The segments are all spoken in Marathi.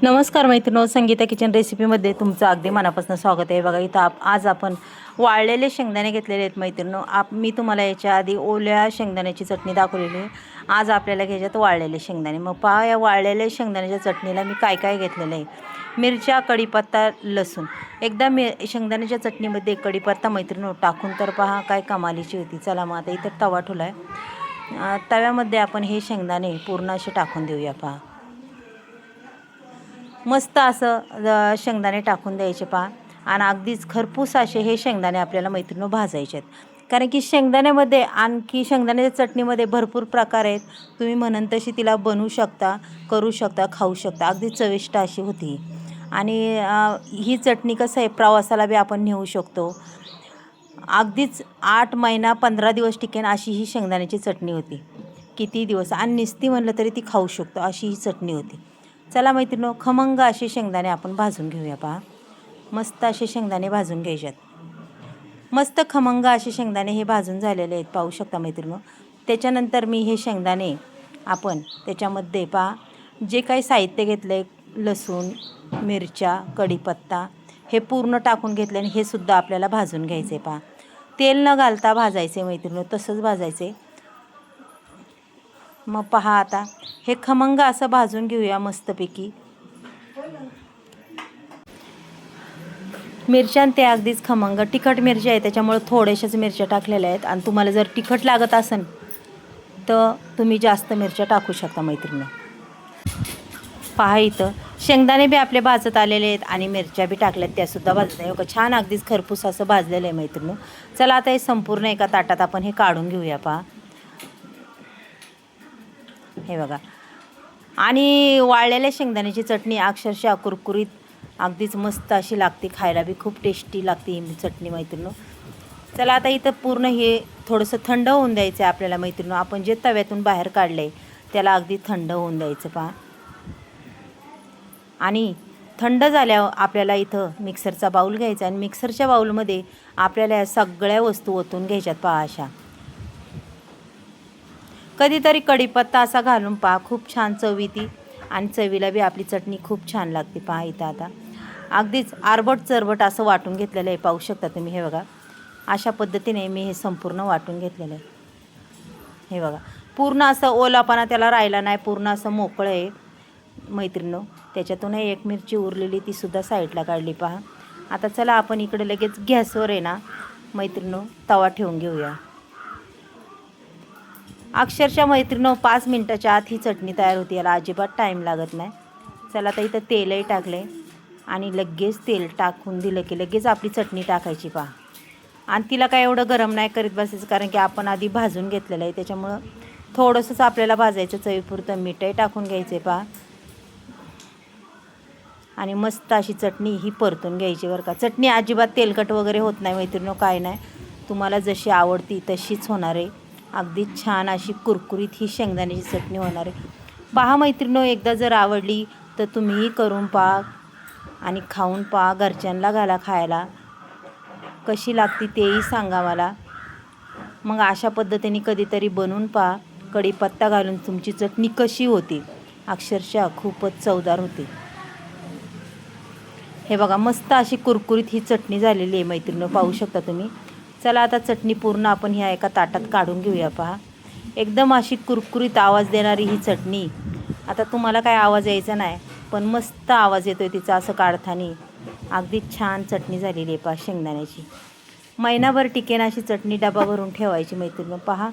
नमस्कार मैत्रिणो, संगीता किचन रेसिपीमध्ये तुमचं अगदी मनापासून स्वागत आहे. बघा इथं आज आपण वाळलेले शेंगदाणे घेतलेले आहेत मैत्रिणो. मी तुम्हाला याच्या आधी ओल्या शेंगदाण्याची चटणी दाखवलेली आहे. आज आपल्याला घ्यायच्यात वाळलेले शेंगदाणे. मग पहा या वाळलेल्या शेंगदाण्याच्या चटणीला मी काय काय घेतलेलं आहे. मिरच्या, कढीपत्ता, लसूण. एकदा शेंगदाण्याच्या चटणीमध्ये कढीपत्ता मैत्रिणो टाकून तर पहा काय कमालीची होती. चला मग आता इथं तवा ठेवला आहे. तव्यामध्ये आपण हे शेंगदाणे पूर्ण असे टाकून देऊया. पहा मस्त असं शेंगदाणे टाकून द्यायचे पहा. आणि अगदीच खरपूस असे हे शेंगदाणे आपल्याला मैत्रिणीनं भाजायचे आहेत. कारण की शेंगदाण्यामध्ये आणखी शेंगदाण्याच्या चटणीमध्ये भरपूर प्रकार आहेत. तुम्ही म्हणून तशी तिला बनवू शकता, करू शकता, खाऊ शकता. अगदी चविष्ट अशी होती. आणि ही चटणी कसं आहे प्रवासाला बी आपण नेऊ शकतो. अगदीच 8 महिना 15 दिवस टिकेन अशी ही शेंगदाण्याची चटणी होती. किती दिवस आणि नुसती म्हणलं तरी ती खाऊ शकतो अशी ही चटणी होती. चला मैत्रिणीनो, खमंग असे शेंगदाणे आपण भाजून घेऊया. पहा मस्त असे शेंगदाणे भाजून घ्यायच्यात. मस्त खमंग असे शेंगदाणे हे भाजून झालेले आहेत, पाहू शकता मैत्रिणीनो. त्याच्यानंतर मी हे शेंगदाणे आपण त्याच्यामध्ये पहा जे काही साहित्य घेतलं आहे, लसूण, मिरच्या, कढीपत्ता हे पूर्ण टाकून घेतले आणि हे सुद्धा आपल्याला भाजून घ्यायचं आहे. पहा तेल न घालता भाजायचे मैत्रिणीनो, तसंच भाजायचे. मग पहा आता हे खमंग असं भाजून घेऊया मस्तपैकी. मिरच्या ते अगदीच खमंग तिखट मिरच्या आहे, त्याच्यामुळे थोड्याशाच मिरच्या टाकलेल्या आहेत. आणि तुम्हाला जर तिखट लागत असेल तर तुम्ही जास्त मिरच्या टाकू शकता मैत्रिणी. पहा इथं शेंगदाणे बी आपले भाजत आलेले आहेत आणि मिरच्या बी टाकल्यात, त्यासुद्धा भाजत आहे. छान अगदीच खरपूस असं भाजलेलं आहे मैत्रिणी. चला आता हे संपूर्ण एका ताटात आपण हे काढून घेऊया. पहा हे बघा. आणि वाळलेल्या शेंगदाण्याची चटणी अक्षरशः कुरकुरीत अगदीच मस्त अशी लागते, खायला बी खूप टेस्टी लागते ही चटणी मैत्रिणीनो. चला आता इथं पूर्ण हे थोडंसं थंड होऊन द्यायचं आहे आपल्याला मैत्रिणीनो. आपण जे तव्यातून बाहेर काढलं आहे त्याला अगदी थंड होऊन द्यायचं. पहा आणि थंड झाल्यावर आपल्याला इथं मिक्सरचा बाऊल घ्यायचा आणि मिक्सरच्या बाऊलमध्ये आपल्याला या सगळ्या वस्तू ओतून घ्यायच्यात. पहा अशा कधीतरी कढीपत्ता असा घालून पहा, खूप छान चव येते आणि चवीला बी आपली चटणी खूप छान लागते. पहा इथं आता अगदीच आरबट चरबट असं वाटून घेतलेलं आहे, पाहू शकता तुम्ही. हे बघा अशा पद्धतीने मी हे संपूर्ण वाटून घेतलेलं आहे. हे बघा पूर्ण असं ओलापणा त्याला राहिला नाही, पूर्ण असं मोकळं आहे मैत्रिणीनो. त्याच्यातून एक मिरची उरलेली तीसुद्धा साईडला काढली. पहा आता चला आपण इकडे लगेच गॅसवर आहे ना मैत्रिणीनो तवा ठेवून घेऊया. अक्षरशः मैत्रिणीनो 5 मिनटाच्या आत ही चटणी तयार होती, याला अजिबात टाईम लागत नाही. चला आता इथं तेलही टाकले आणि लगेच तेल टाकून दिलं की लगेच आपली चटणी टाकायची. पहा आणि तिला काय एवढं गरम नाही करीत बसायचं, कारण की आपण आधी भाजून घेतलेलं आहे. त्याच्यामुळं थोडंसंच आपल्याला भाजायचं, चवीपुरतं मीठही टाकून घ्यायचं. पहा आणि मस्त अशी चटणी ही परतून घ्यायची बरं का. चटणी अजिबात तेलकट वगैरे होत नाही मैत्रिणीनो, काय नाही. तुम्हाला जशी आवडती तशीच होणार आहे. अगदी छान अशी कुरकुरीत ही शेंगदाण्याची चटणी होणार आहे. पहा मैत्रिणीनो, एकदा जर आवडली तर तुम्हीही करून पहा आणि खाऊन पहा. घरच्यांना घाला खायला, कशी लागती तेही सांगा मला. मग अशा पद्धतीने कधीतरी बनवून पहा. कढीपत्ता घालून तुमची चटणी कशी होती, अक्षरशः खूपच चवदार होती. हे बघा मस्त अशी कुरकुरीत ही चटणी झालेली आहे मैत्रिणीनो, पाहू शकता तुम्ही. चला आता चटणी पूर्ण आपण ह्या एका ताटात काढून घेऊया. पहा एकदम अशी कुरकुरीत आवाज देणारी ही चटणी. आता तुम्हाला काय आवाज यायचा नाही, पण मस्त आवाज येतो आहे तिचा असं काढताना. अगदी छान चटणी झालेली आहे. पहा शेंगदाण्याची महिनाभर टिकेन अशी चटणी डबा भरून ठेवायची मैत्रिणी. पहा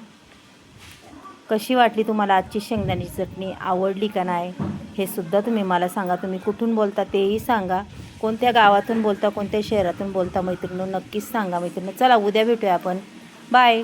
कशी वाटली तुम्हाला आजची शेंगदाण्याची चटणी, आवडली का नाही हे सुद्धा तुम्ही मला सांगा. तुम्ही कुठून बोलता तेही सांगा, कोणत्या गावातून बोलता, कोणत्या शहरातून बोलता मैत्रिणी, नक्कीच सांगा मैत्रिणी. चला उद्या भेटूया आपण. बाय.